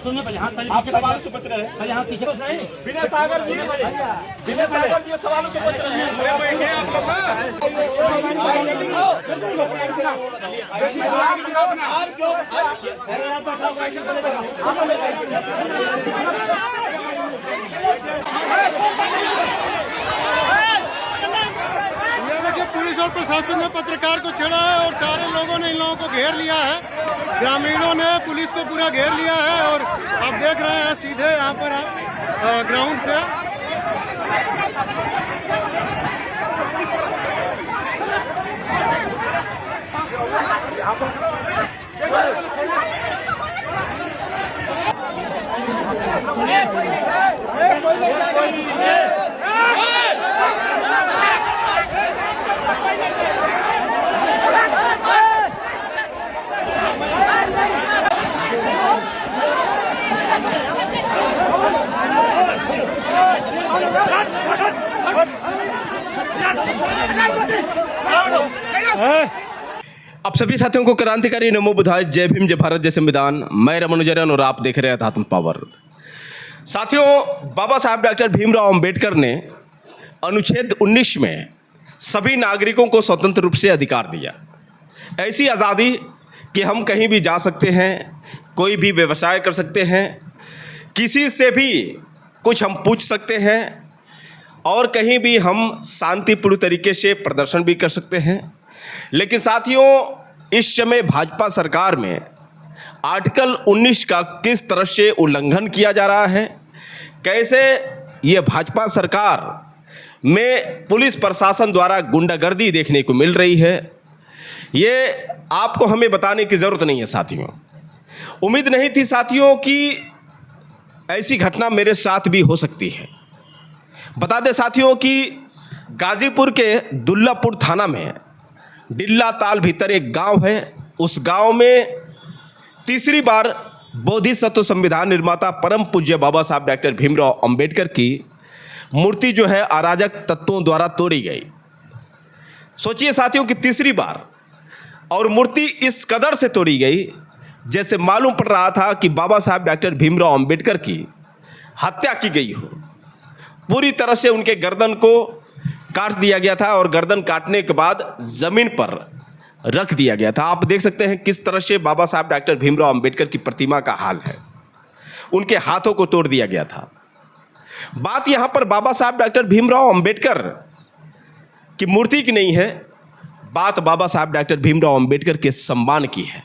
सुनिए पहले, हाँ पहले आप पीछे सवालों से बच रहे हैं। पहले हाँ पीछे बस नहीं। विनय सागर जी सवालों से बच रहे हैं। पुलिस और प्रशासन ने पत्रकार को छेड़ा है और सारे लोगों ने इन लोगों को घेर लिया है। ग्रामीणों ने पुलिस को पूरा घेर लिया है और आप देख रहे हैं सीधे यहाँ पर ग्राउंड से आप सभी साथियों को क्रांतिकारी नमो बुधाय, जय भीम, जय भारत, जय संविधान। मैं रमन जरन और आप देख रहे हैं आत्म पावर। साथियों, बाबा साहब डॉक्टर भीमराव अंबेडकर ने अनुच्छेद 19 में सभी नागरिकों को स्वतंत्र रूप से अधिकार दिया। ऐसी आज़ादी कि हम कहीं भी जा सकते हैं, कोई भी व्यवसाय कर सकते हैं, किसी से भी कुछ हम पूछ सकते हैं और कहीं भी हम शांतिपूर्ण तरीके से प्रदर्शन भी कर सकते हैं। लेकिन साथियों, इस समय भाजपा सरकार में आर्टिकल 19 का किस तरह से उल्लंघन किया जा रहा है, कैसे ये भाजपा सरकार में पुलिस प्रशासन द्वारा गुंडागर्दी देखने को मिल रही है, ये आपको हमें बताने की ज़रूरत नहीं है साथियों। उम्मीद नहीं थी साथियों कि ऐसी घटना मेरे साथ भी हो सकती है। बता दें साथियों कि गाज़ीपुर के दुल्लापुर थाना में डिल्ला ताल भीतर एक गांव है। उस गांव में तीसरी बार बोधिसत्व संविधान निर्माता परम पूज्य बाबा साहब डॉक्टर भीमराव अंबेडकर की मूर्ति जो है अराजक तत्वों द्वारा तोड़ी गई। सोचिए साथियों कि तीसरी बार, और मूर्ति इस कदर से तोड़ी गई जैसे मालूम पड़ रहा था कि बाबा साहब डॉक्टर भीमराव अंबेडकर की हत्या की गई हो। पूरी तरह से उनके गर्दन को काट दिया गया था और गर्दन काटने के बाद ज़मीन पर रख दिया गया था। आप देख सकते हैं किस तरह से बाबा साहब डॉक्टर भीमराव अंबेडकर की प्रतिमा का हाल है। उनके हाथों को तोड़ दिया गया था। बात यहाँ पर बाबा साहब डॉक्टर भीमराव अंबेडकर की मूर्ति की नहीं है, बात बाबा साहब डॉक्टर भीमराव अंबेडकर के सम्मान की है।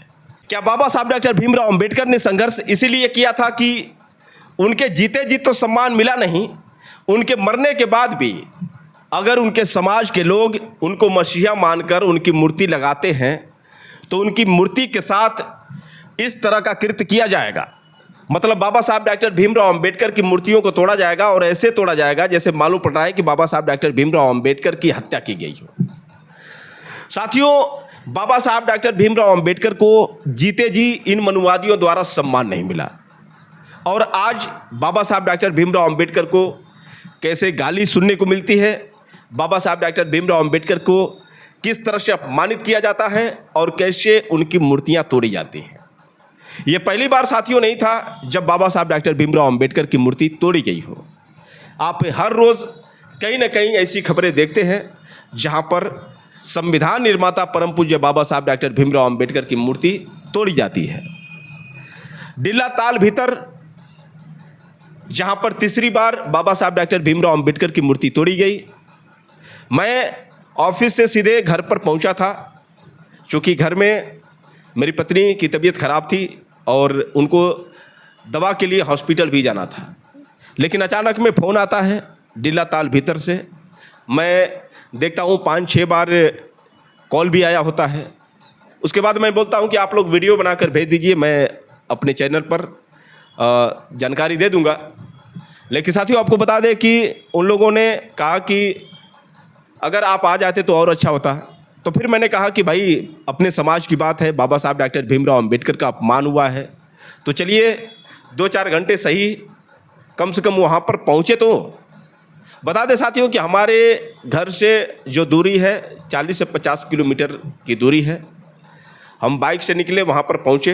क्या बाबा साहब डॉक्टर भीमराव अंबेडकर ने संघर्ष इसीलिए किया था कि उनके जीते जी तो सम्मान मिला नहीं, उनके मरने के बाद भी अगर उनके समाज के लोग उनको मसीहा मानकर उनकी मूर्ति लगाते हैं तो उनकी मूर्ति के साथ इस तरह का कृत्य किया जाएगा। मतलब बाबा साहब डॉक्टर भीमराव अंबेडकर की मूर्तियों को तोड़ा जाएगा और ऐसे तोड़ा जाएगा जैसे मालूम पड़ रहा है कि बाबा साहब डॉक्टर भीमराव अंबेडकर की हत्या की गई हो। साथियों, बाबा साहब डॉक्टर भीमराव अंबेडकर को जीते जी इन मनुवादियों द्वारा सम्मान नहीं मिला और आज बाबा साहब डॉक्टर भीमराव अंबेडकर को कैसे गाली सुनने को मिलती है, बाबा साहब डॉक्टर भीमराव अंबेडकर को किस तरह से अपमानित किया जाता है और कैसे उनकी मूर्तियां तोड़ी जाती हैं। ये पहली बार साथियों नहीं था जब बाबा साहब डॉक्टर भीमराव अंबेडकर की मूर्ति तोड़ी गई हो। आप हर रोज़ कहीं ना कहीं ऐसी खबरें देखते हैं जहां पर संविधान निर्माता परम पूज्य बाबा साहब डॉक्टर भीमराव अंबेडकर की मूर्ति तोड़ी जाती है। डिल्ला ताल भीतर जहां पर तीसरी बार बाबा साहब डॉक्टर भीमराव अंबेडकर की मूर्ति तोड़ी गई, मैं ऑफिस से सीधे घर पर पहुंचा था। चूँकि घर में मेरी पत्नी की तबीयत ख़राब थी और उनको दवा के लिए हॉस्पिटल भी जाना था, लेकिन अचानक में फ़ोन आता है डिल्ला ताल भीतर से। मैं देखता हूँ 5-6 बार कॉल भी आया होता है। उसके बाद मैं बोलता हूँ कि आप लोग वीडियो बनाकर भेज दीजिए, मैं अपने चैनल पर जानकारी दे दूँगा। लेकिन साथियों, आपको बता दें कि उन लोगों ने कहा कि अगर आप आ जाते तो और अच्छा होता। तो फिर मैंने कहा कि भाई अपने समाज की बात है, बाबा साहब डॉक्टर भीमराव अंबेडकर का अपमान हुआ है, तो चलिए 2-4 घंटे सही कम से कम वहाँ पर पहुँचे। तो बता दें साथियों कि हमारे घर से जो दूरी है 40 से 50 किलोमीटर की दूरी है। हम बाइक से निकले, वहाँ पर पहुँचे।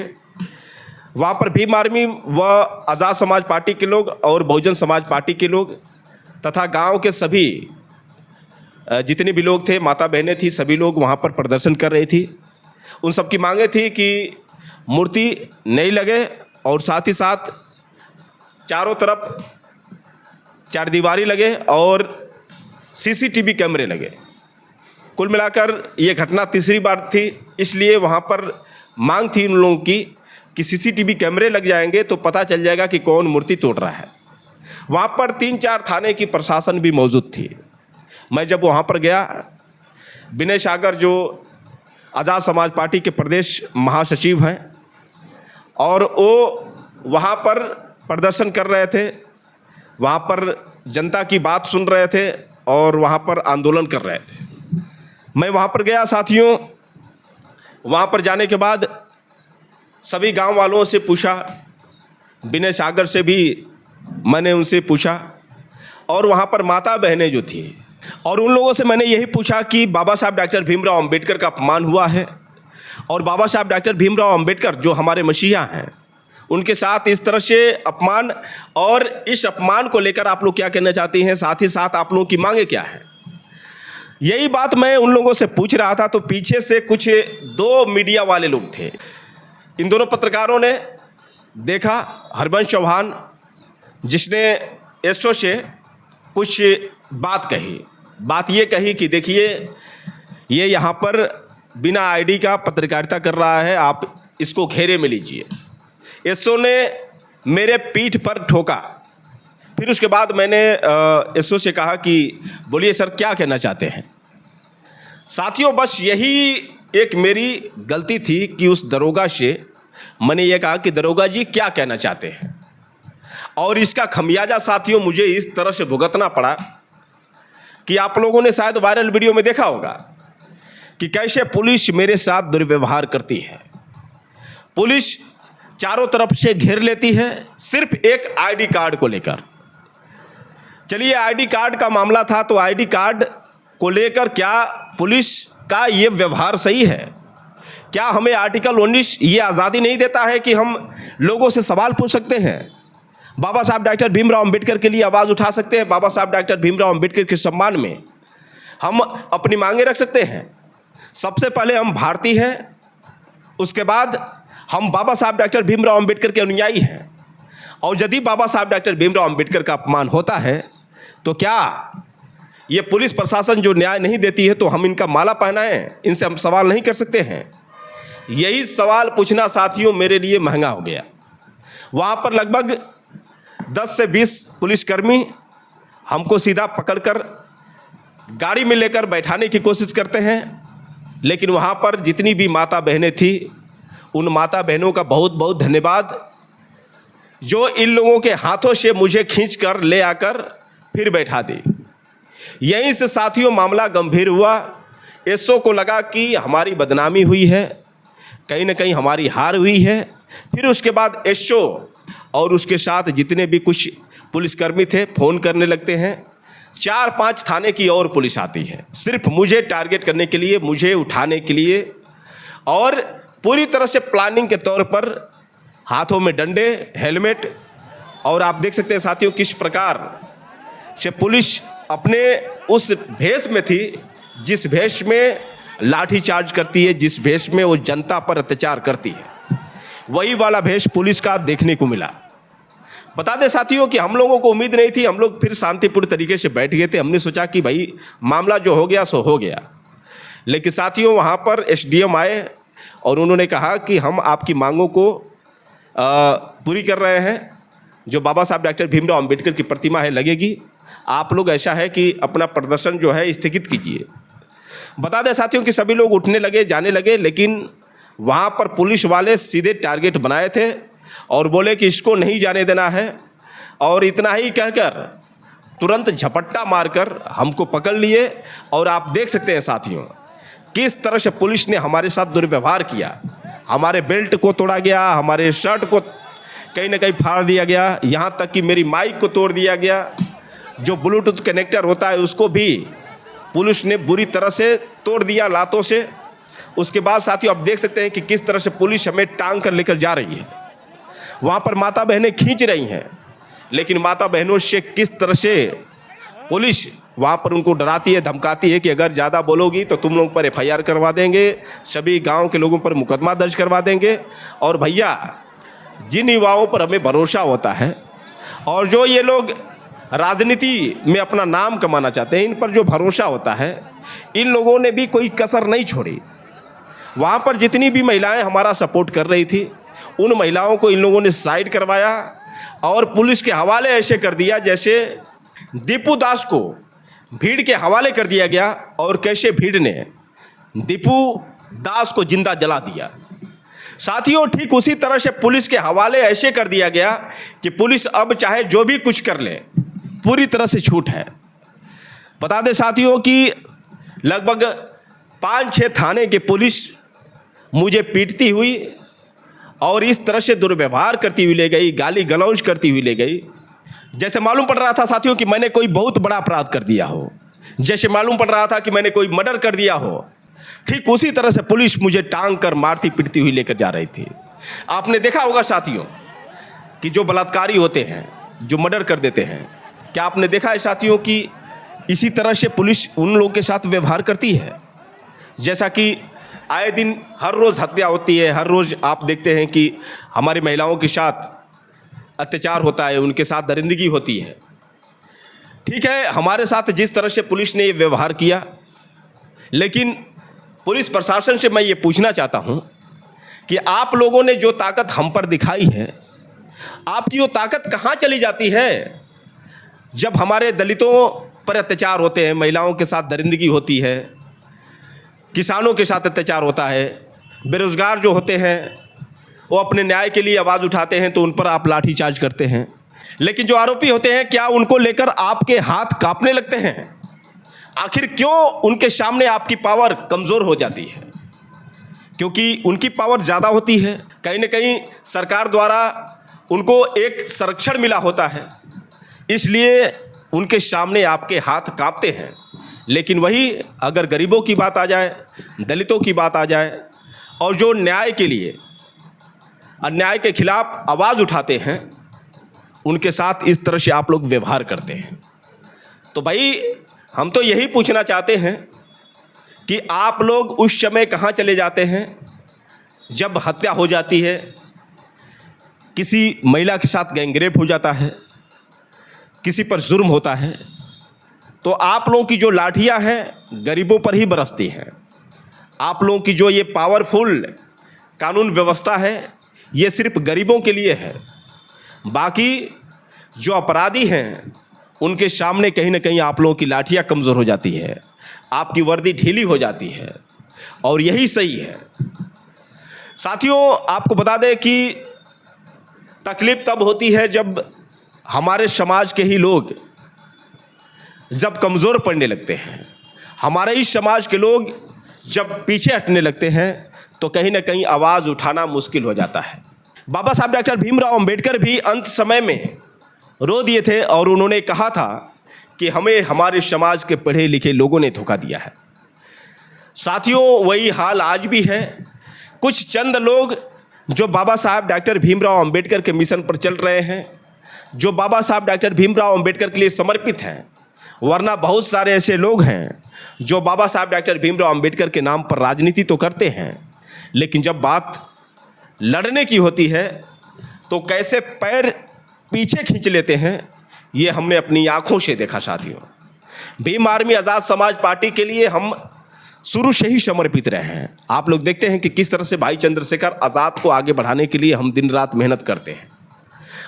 वहाँ पर भीम आर्मी व आज़ाद समाज पार्टी के लोग और बहुजन समाज पार्टी के लोग तथा गांव के सभी जितने भी लोग थे, माता बहनें थी, सभी लोग वहाँ पर प्रदर्शन कर रही थी। उन सब की मांगे थी कि मूर्ति नहीं लगे और साथ ही साथ चारों तरफ चारदीवारी लगे और सीसीटीवी कैमरे लगे। कुल मिलाकर ये घटना तीसरी बार थी, इसलिए वहाँ पर मांग थी उन लोगों की कि सीसीटीवी कैमरे लग जाएंगे तो पता चल जाएगा कि कौन मूर्ति तोड़ रहा है। वहाँ पर 3-4 थाने की प्रशासन भी मौजूद थी। मैं जब वहाँ पर गया, विनय सागर जो आज़ाद समाज पार्टी के प्रदेश महासचिव हैं और वो वहाँ पर प्रदर्शन कर रहे थे, वहाँ पर जनता की बात सुन रहे थे और वहाँ पर आंदोलन कर रहे थे। मैं वहाँ पर गया साथियों। वहाँ पर जाने के बाद सभी गांव वालों से पूछा, विनय सागर से भी मैंने उनसे पूछा और वहाँ पर माता बहनें जो थी और उन लोगों से मैंने यही पूछा कि बाबा साहब डॉक्टर भीमराव अंबेडकर का अपमान हुआ है और बाबा साहब डॉक्टर भीमराव अंबेडकर जो हमारे मसीहा हैं, उनके साथ इस तरह से अपमान, और इस अपमान को लेकर आप लोग क्या कहना चाहते हैं, साथ ही साथ आप लोगों की मांगे क्या है। यही बात मैं उन लोगों से पूछ रहा था तो पीछे से कुछ 2 मीडिया वाले लोग थे। इन दोनों पत्रकारों ने देखा हरबंश चौहान जिसने एसओ से कुछ बात कही। बात ये कही कि देखिए ये यहाँ पर बिना आईडी का पत्रकारिता कर रहा है, आप इसको घेरे में लीजिए। एसओ ने मेरे पीठ पर ठोका। फिर उसके बाद मैंने एसओ से कहा कि बोलिए सर क्या कहना चाहते हैं। साथियों बस यही एक मेरी गलती थी कि उस दरोगा से मैंने ये कहा कि दरोगा जी क्या कहना चाहते हैं, और इसका खमियाजा साथियों मुझे इस तरह से भुगतना पड़ा कि आप लोगों ने शायद वायरल वीडियो में देखा होगा कि कैसे पुलिस मेरे साथ दुर्व्यवहार करती है। पुलिस चारों तरफ से घेर लेती है सिर्फ एक आईडी कार्ड को लेकर। चलिए आईडी कार्ड का मामला था तो आईडी कार्ड को लेकर क्या पुलिस का ये व्यवहार सही है? क्या हमें आर्टिकल 19 ये आज़ादी नहीं देता है कि हम लोगों से सवाल पूछ सकते हैं, बाबा साहब डॉक्टर भीमराव अंबेडकर के लिए आवाज़ उठा सकते हैं, बाबा साहब डॉक्टर भीमराव अंबेडकर के सम्मान में हम अपनी मांगे रख सकते हैं। सबसे पहले हम भारतीय हैं, उसके बाद हम बाबा साहब डॉक्टर भीमराव अंबेडकर के अनुयायी हैं, और यदि बाबा साहब डॉक्टर भीमराव अंबेडकर का अपमान होता है तो क्या ये पुलिस प्रशासन जो न्याय नहीं देती है तो हम इनका माला पहनाएं, इनसे हम सवाल नहीं कर सकते हैं? यही सवाल पूछना साथियों मेरे लिए महंगा हो गया। वहाँ पर लगभग 10 से 20 पुलिसकर्मी हमको सीधा पकड़कर गाड़ी में लेकर बैठाने की कोशिश करते हैं, लेकिन वहाँ पर जितनी भी माता बहनें थी उन माता बहनों का बहुत बहुत धन्यवाद जो इन लोगों के हाथों से मुझे खींचकर ले आकर फिर बैठा दी। यहीं से साथियों मामला गंभीर हुआ। एसओ को लगा कि हमारी बदनामी हुई है, कहीं ना कहीं हमारी हार हुई है। फिर उसके बाद एसओ और उसके साथ जितने भी कुछ पुलिसकर्मी थे फ़ोन करने लगते हैं। 4-5 थाने की और पुलिस आती है सिर्फ मुझे टारगेट करने के लिए, मुझे उठाने के लिए, और पूरी तरह से प्लानिंग के तौर पर हाथों में डंडे, हेलमेट, और आप देख सकते हैं साथियों किस प्रकार से पुलिस अपने उस भेष में थी जिस भेष में लाठीचार्ज करती है, जिस भेष में वो जनता पर अत्याचार करती है, वही वाला भेष पुलिस का देखने को मिला। बता दें साथियों कि हम लोगों को उम्मीद नहीं थी। हम लोग फिर शांतिपूर्ण तरीके से बैठ गए थे। हमने सोचा कि भाई मामला जो हो गया सो हो गया, लेकिन साथियों वहाँ पर एसडीएम आए और उन्होंने कहा कि हम आपकी मांगों को पूरी कर रहे हैं। जो बाबा साहब डॉक्टर भीमराव अंबेडकर की प्रतिमा है लगेगी, आप लोग ऐसा है कि अपना प्रदर्शन जो है स्थगित कीजिए। बता दें साथियों कि सभी लोग उठने लगे, जाने लगे, लेकिन वहाँ पर पुलिस वाले सीधे टारगेट बनाए थे और बोले कि इसको नहीं जाने देना है, और इतना ही कहकर तुरंत झपट्टा मारकर हमको पकड़ लिए। और आप देख सकते हैं साथियों किस तरह से पुलिस ने हमारे साथ दुर्व्यवहार किया। हमारे बेल्ट को तोड़ा गया, हमारे शर्ट को कहीं ना कहीं फाड़ दिया गया, यहाँ तक कि मेरी माइक को तोड़ दिया गया। जो ब्लूटूथ कनेक्टर होता है उसको भी पुलिस ने बुरी तरह से तोड़ दिया लातों से। उसके बाद साथियों आप देख सकते हैं कि किस तरह से पुलिस हमें टांग कर लेकर जा रही है। वहाँ पर माता बहनें खींच रही हैं, लेकिन माता बहनों से किस तरह से पुलिस वहाँ पर उनको डराती है, धमकाती है कि अगर ज़्यादा बोलोगी तो तुम लोग पर एफआईआर करवा देंगे, सभी गांव के लोगों पर मुकदमा दर्ज करवा देंगे। और भैया, जिन युवाओं पर हमें भरोसा होता है और जो ये लोग राजनीति में अपना नाम कमाना चाहते हैं, इन पर जो भरोसा होता है, इन लोगों ने भी कोई कसर नहीं छोड़ी। वहाँ पर जितनी भी महिलाएं हमारा सपोर्ट कर रही थी, उन महिलाओं को इन लोगों ने साइड करवाया और पुलिस के हवाले ऐसे कर दिया जैसे दीपू दास को भीड़ के हवाले कर दिया गया और कैसे भीड़ ने दीपू दास को जिंदा जला दिया। साथियों, ठीक उसी तरह से पुलिस के हवाले ऐसे कर दिया गया कि पुलिस अब चाहे जो भी कुछ कर ले, पूरी तरह से छूट है। बता दें साथियों कि लगभग 5-6 थाने के पुलिस मुझे पीटती हुई और इस तरह से दुर्व्यवहार करती हुई ले गई, गाली गलौज करती हुई ले गई, जैसे मालूम पड़ रहा था साथियों कि मैंने कोई बहुत बड़ा अपराध कर दिया हो, जैसे मालूम पड़ रहा था कि मैंने कोई मर्डर कर दिया हो। ठीक उसी तरह से पुलिस मुझे टांग कर मारती पीटती हुई लेकर जा रही थी। आपने देखा होगा साथियों कि जो बलात्कारी होते हैं, जो मर्डर कर देते हैं, क्या आपने देखा है साथियों कि इसी तरह से पुलिस उन लोगों के साथ व्यवहार करती है? जैसा कि आए दिन हर रोज़ हत्या होती है, हर रोज़ आप देखते हैं कि हमारी महिलाओं के साथ अत्याचार होता है, उनके साथ दरिंदगी होती है। ठीक है, हमारे साथ जिस तरह से पुलिस ने ये व्यवहार किया, लेकिन पुलिस प्रशासन से मैं ये पूछना चाहता हूँ कि आप लोगों ने जो ताकत हम पर दिखाई है, आपकी वो ताकत कहाँ चली जाती है जब हमारे दलितों पर अत्याचार होते हैं, महिलाओं के साथ दरिंदगी होती है, किसानों के साथ अत्याचार होता है, बेरोज़गार जो होते हैं वो अपने न्याय के लिए आवाज़ उठाते हैं तो उन पर आप लाठीचार्ज करते हैं। लेकिन जो आरोपी होते हैं, क्या उनको लेकर आपके हाथ कांपने लगते हैं? आखिर क्यों उनके सामने आपकी पावर कमज़ोर हो जाती है? क्योंकि उनकी पावर ज़्यादा होती है। कहीं न कहीं सरकार द्वारा उनको एक संरक्षण मिला होता है, इसलिए उनके सामने आपके हाथ कांपते हैं। लेकिन वही अगर गरीबों की बात आ जाए, दलितों की बात आ जाए और जो न्याय के लिए, अन्याय के खिलाफ आवाज़ उठाते हैं, उनके साथ इस तरह से आप लोग व्यवहार करते हैं। तो भाई, हम तो यही पूछना चाहते हैं कि आप लोग उस समय कहाँ चले जाते हैं जब हत्या हो जाती है, किसी महिला के साथ गैंगरेप हो जाता है, किसी पर जुर्म होता है, तो आप लोगों की जो लाठियां हैं गरीबों पर ही बरसती हैं। आप लोगों की जो ये पावरफुल कानून व्यवस्था है, ये सिर्फ गरीबों के लिए है। बाकी जो अपराधी हैं उनके सामने कहीं ना कहीं आप लोगों की लाठियां कमज़ोर हो जाती है, आपकी वर्दी ढीली हो जाती है, और यही सही है। साथियों, आपको बता दें कि तकलीफ़ तब होती है जब हमारे समाज के ही लोग जब कमज़ोर पड़ने लगते हैं, हमारे ही समाज के लोग जब पीछे हटने लगते हैं, तो कहीं ना कहीं आवाज़ उठाना मुश्किल हो जाता है। बाबा साहब डॉक्टर भीमराव अंबेडकर भी अंत समय में रो दिए थे और उन्होंने कहा था कि हमें हमारे समाज के पढ़े लिखे लोगों ने धोखा दिया है। साथियों, वही हाल आज भी है। कुछ चंद लोग जो बाबा साहब डॉक्टर भीमराव अंबेडकर के मिशन पर चल रहे हैं, जो बाबा साहब डॉक्टर भीमराव अंबेडकर के लिए समर्पित हैं, वरना बहुत सारे ऐसे लोग हैं जो बाबा साहब डॉक्टर भीमराव अंबेडकर के नाम पर राजनीति तो करते हैं, लेकिन जब बात लड़ने की होती है तो कैसे पैर पीछे खींच लेते हैं, ये हमने अपनी आंखों से देखा। साथियों, भीम आर्मी आज़ाद समाज पार्टी के लिए हम शुरू से ही समर्पित रहे हैं। आप लोग देखते हैं कि किस तरह से भाई चंद्रशेखर आज़ाद को आगे बढ़ाने के लिए हम दिन रात मेहनत करते हैं।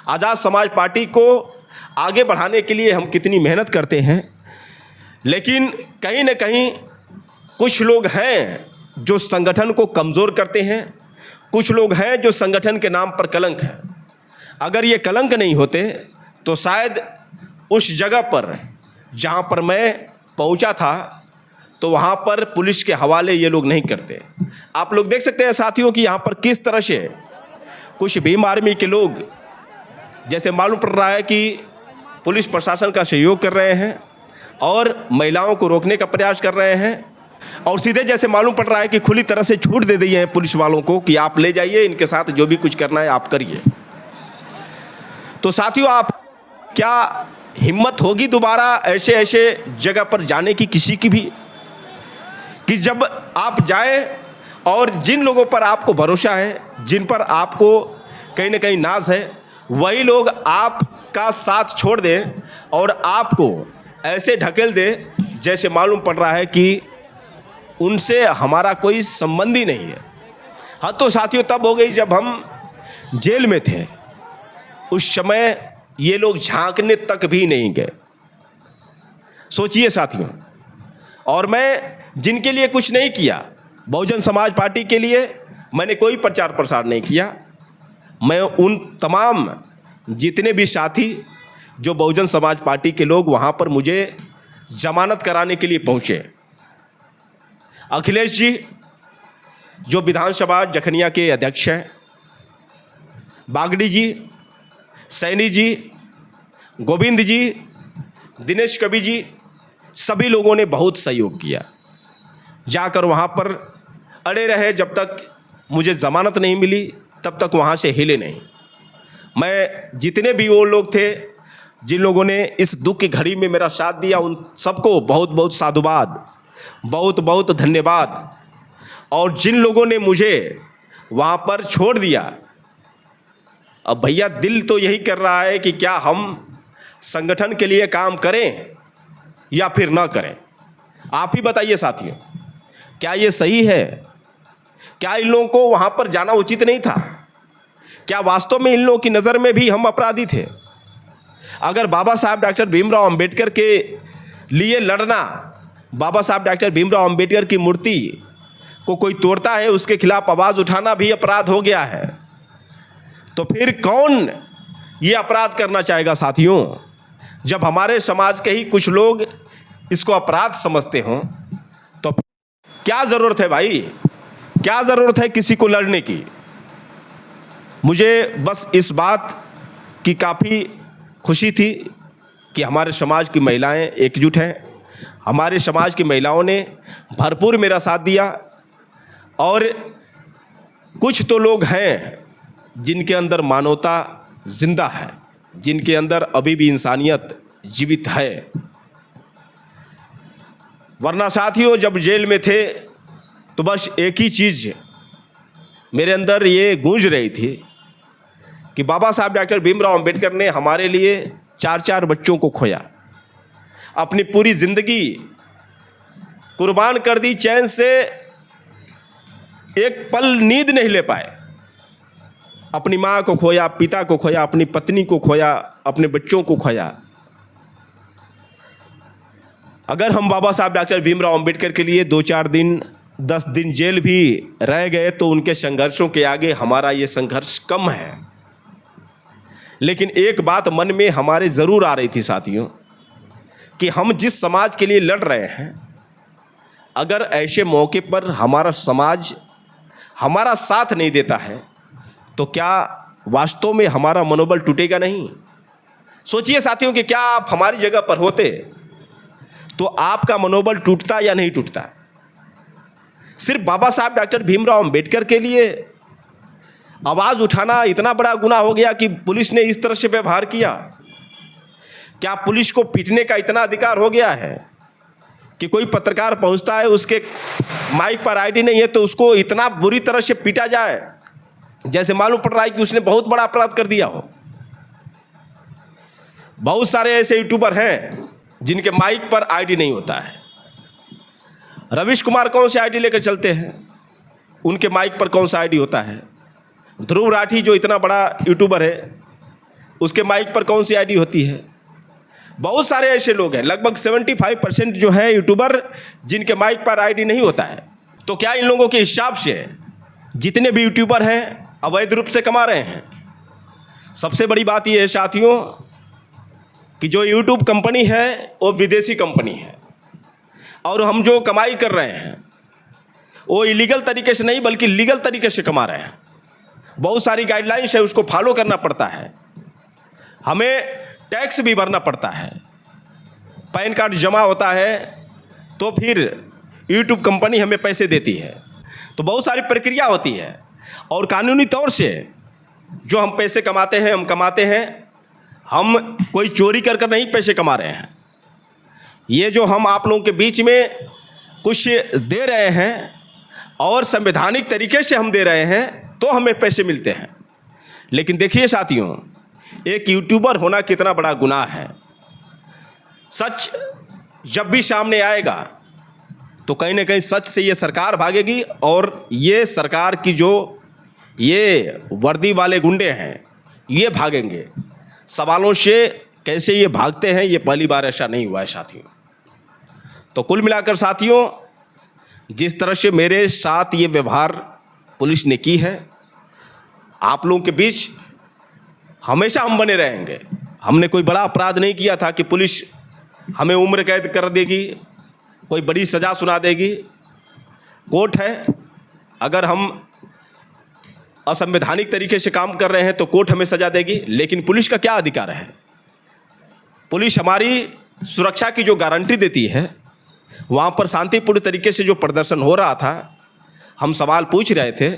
आज़ाद समाज पार्टी को आगे बढ़ाने के लिए हम कितनी मेहनत करते हैं, लेकिन कहीं न कहीं कुछ लोग हैं जो संगठन को कमज़ोर करते हैं, कुछ लोग हैं जो संगठन के नाम पर कलंक है। अगर ये कलंक नहीं होते तो शायद उस जगह पर जहाँ पर मैं पहुँचा था, तो वहाँ पर पुलिस के हवाले ये लोग नहीं करते। आप लोग देख सकते हैं साथियों कि यहाँ पर किस तरह से कुछ भीम आर्मी के लोग, जैसे मालूम पड़ रहा है कि पुलिस प्रशासन का सहयोग कर रहे हैं और महिलाओं को रोकने का प्रयास कर रहे हैं, और सीधे जैसे मालूम पड़ रहा है कि खुली तरह से छूट दे दी है पुलिस वालों को कि आप ले जाइए, इनके साथ जो भी कुछ करना है आप करिए। तो साथियों, आप क्या हिम्मत होगी दोबारा ऐसे ऐसे जगह पर जाने की किसी की भी, कि जब आप जाएं और जिन लोगों पर आपको भरोसा है, जिन पर आपको कहीं ना कहीं नाज है, वही लोग आपका साथ छोड़ दें और आपको ऐसे ढकेल दे जैसे मालूम पड़ रहा है कि उनसे हमारा कोई संबंध ही नहीं है। हाँ, तो साथियों तब हो गई जब हम जेल में थे। उस समय ये लोग झांकने तक भी नहीं गए। सोचिए साथियों, और मैं जिनके लिए कुछ नहीं किया, बहुजन समाज पार्टी के लिए मैंने कोई प्रचार प्रसार नहीं किया। मैं उन तमाम जितने भी साथी जो बहुजन समाज पार्टी के लोग वहाँ पर मुझे जमानत कराने के लिए पहुँचे, अखिलेश जी जो विधानसभा जखनिया के अध्यक्ष हैं, बागड़ी जी, सैनी जी, गोविंद जी, दिनेश कवि जी, सभी लोगों ने बहुत सहयोग किया। जाकर वहाँ पर अड़े रहे, जब तक मुझे ज़मानत नहीं मिली तब तक वहाँ से हिले नहीं। मैं जितने भी वो लोग थे जिन लोगों ने इस दुख की घड़ी में मेरा साथ दिया, उन सबको बहुत बहुत साधुवाद, बहुत बहुत धन्यवाद। और जिन लोगों ने मुझे वहाँ पर छोड़ दिया, अब भैया दिल तो यही कर रहा है कि क्या हम संगठन के लिए काम करें या फिर ना करें। आप ही बताइए साथियों, क्या ये सही है? क्या इन लोगों को वहाँ पर जाना उचित नहीं था? क्या वास्तव में इन लोगों की नज़र में भी हम अपराधी थे? अगर बाबा साहब डॉक्टर भीमराव अंबेडकर के लिए लड़ना, बाबा साहब डॉक्टर भीमराव अंबेडकर की मूर्ति को कोई तोड़ता है, उसके खिलाफ आवाज़ उठाना भी अपराध हो गया है, तो फिर कौन ये अपराध करना चाहेगा साथियों? जब हमारे समाज के ही कुछ लोग इसको अपराध समझते हों, तो क्या ज़रूरत है भाई, क्या ज़रूरत है किसी को लड़ने की? मुझे बस इस बात की काफ़ी खुशी थी कि हमारे समाज की महिलाएं एकजुट हैं। हमारे समाज की महिलाओं ने भरपूर मेरा साथ दिया। और कुछ तो लोग हैं जिनके अंदर मानवता जिंदा है, जिनके अंदर अभी भी इंसानियत जीवित है। वरना साथियों, जब जेल में थे तो बस एक ही चीज़ मेरे अंदर ये गूंज रही थी कि बाबा साहब डॉक्टर भीमराव अंबेडकर ने हमारे लिए 4 बच्चों को खोया, अपनी पूरी ज़िंदगी कुर्बान कर दी, चैन से एक पल नींद नहीं ले पाए। अपनी माँ को खोया, पिता को खोया, अपनी पत्नी को खोया, अपने बच्चों को खोया। अगर हम बाबा साहब डॉक्टर भीमराव अंबेडकर के लिए 2-4 दिन 10 दिन जेल भी रह गए तो उनके संघर्षों के आगे हमारा ये संघर्ष कम है। लेकिन एक बात मन में हमारे ज़रूर आ रही थी साथियों, कि हम जिस समाज के लिए लड़ रहे हैं, अगर ऐसे मौके पर हमारा समाज हमारा साथ नहीं देता है तो क्या वास्तव में हमारा मनोबल टूटेगा नहीं? सोचिए साथियों कि क्या आप हमारी जगह पर होते तो आपका मनोबल टूटता या नहीं टूटता? सिर्फ बाबा साहब डॉक्टर भीमराव अंबेडकर के लिए आवाज़ उठाना इतना बड़ा गुनाह हो गया कि पुलिस ने इस तरह से व्यवहार किया? क्या पुलिस को पीटने का इतना अधिकार हो गया है कि कोई पत्रकार पहुंचता है, उसके माइक पर आईडी नहीं है तो उसको इतना बुरी तरह से पीटा जाए जैसे मालूम पड़ रहा है कि उसने बहुत बड़ा अपराध कर दिया हो? बहुत सारे ऐसे यूट्यूबर हैं जिनके माइक पर आईडी नहीं होता है। रविश कुमार कौन से आईडी लेकर चलते हैं, उनके माइक पर कौन सा आईडी होता है? ध्रुव राठी जो इतना बड़ा यूट्यूबर है, उसके माइक पर कौन सी आईडी होती है? बहुत सारे ऐसे लोग हैं, लगभग 75% जो है यूट्यूबर जिनके माइक पर आईडी नहीं होता है। तो क्या इन लोगों के हिसाब से जितने भी यूट्यूबर हैं अवैध रूप से कमा रहे हैं? सबसे बड़ी बात यह है साथियों कि जो यूट्यूब कंपनी है वो विदेशी कंपनी है, और हम जो कमाई कर रहे हैं वो इलीगल तरीके से नहीं बल्कि लीगल तरीके से कमा रहे हैं। बहुत सारी गाइडलाइंस है, उसको फॉलो करना पड़ता है, हमें टैक्स भी भरना पड़ता है, पैन कार्ड जमा होता है तो फिर यूट्यूब कंपनी हमें पैसे देती है। तो बहुत सारी प्रक्रिया होती है और कानूनी तौर से जो हम पैसे कमाते हैं हम कमाते हैं, हम कोई चोरी कर कर नहीं पैसे कमा रहे हैं। ये जो हम आप लोगों के बीच में कुछ दे रहे हैं और संवैधानिक तरीके से हम दे रहे हैं तो हमें पैसे मिलते हैं। लेकिन देखिए साथियों, एक यूट्यूबर होना कितना बड़ा गुनाह है। सच जब भी सामने आएगा तो कहीं ना कहीं सच से ये सरकार भागेगी, और ये सरकार की जो ये वर्दी वाले गुंडे हैं ये भागेंगे। सवालों से कैसे ये भागते हैं, ये पहली बार ऐसा नहीं हुआ है साथियों। तो कुल मिलाकर साथियों, जिस तरह से मेरे साथ ये व्यवहार पुलिस ने की है, आप लोगों के बीच हमेशा हम बने रहेंगे। हमने कोई बड़ा अपराध नहीं किया था कि पुलिस हमें उम्र कैद कर देगी, कोई बड़ी सज़ा सुना देगी। कोर्ट है, अगर हम असंवैधानिक तरीके से काम कर रहे हैं तो कोर्ट हमें सज़ा देगी। लेकिन पुलिस का क्या अधिकार है? पुलिस हमारी सुरक्षा की जो गारंटी देती है, वहाँ पर शांतिपूर्ण तरीके से जो प्रदर्शन हो रहा था, हम सवाल पूछ रहे थे,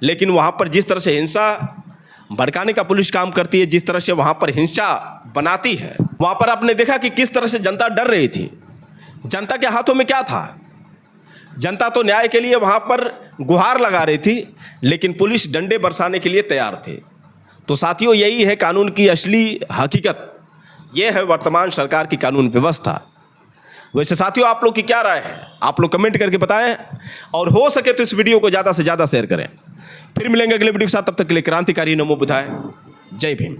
लेकिन वहाँ पर जिस तरह से हिंसा भड़काने का पुलिस काम करती है, जिस तरह से वहाँ पर हिंसा बनाती है, वहाँ पर आपने देखा कि किस तरह से जनता डर रही थी। जनता के हाथों में क्या था? जनता तो न्याय के लिए वहाँ पर गुहार लगा रही थी, लेकिन पुलिस डंडे बरसाने के लिए तैयार थे। तो साथियों, यही है कानून की असली हकीकत, ये है वर्तमान सरकार की कानून व्यवस्था। वैसे साथियों, आप लोग की क्या राय है? आप लोग कमेंट करके बताएं, और हो सके तो इस वीडियो को ज़्यादा से ज़्यादा शेयर करें। फिर मिलेंगे अगले वीडियो के साथ, तब तक के लिए क्रांतिकारी नमो बुधाय। जय भीम।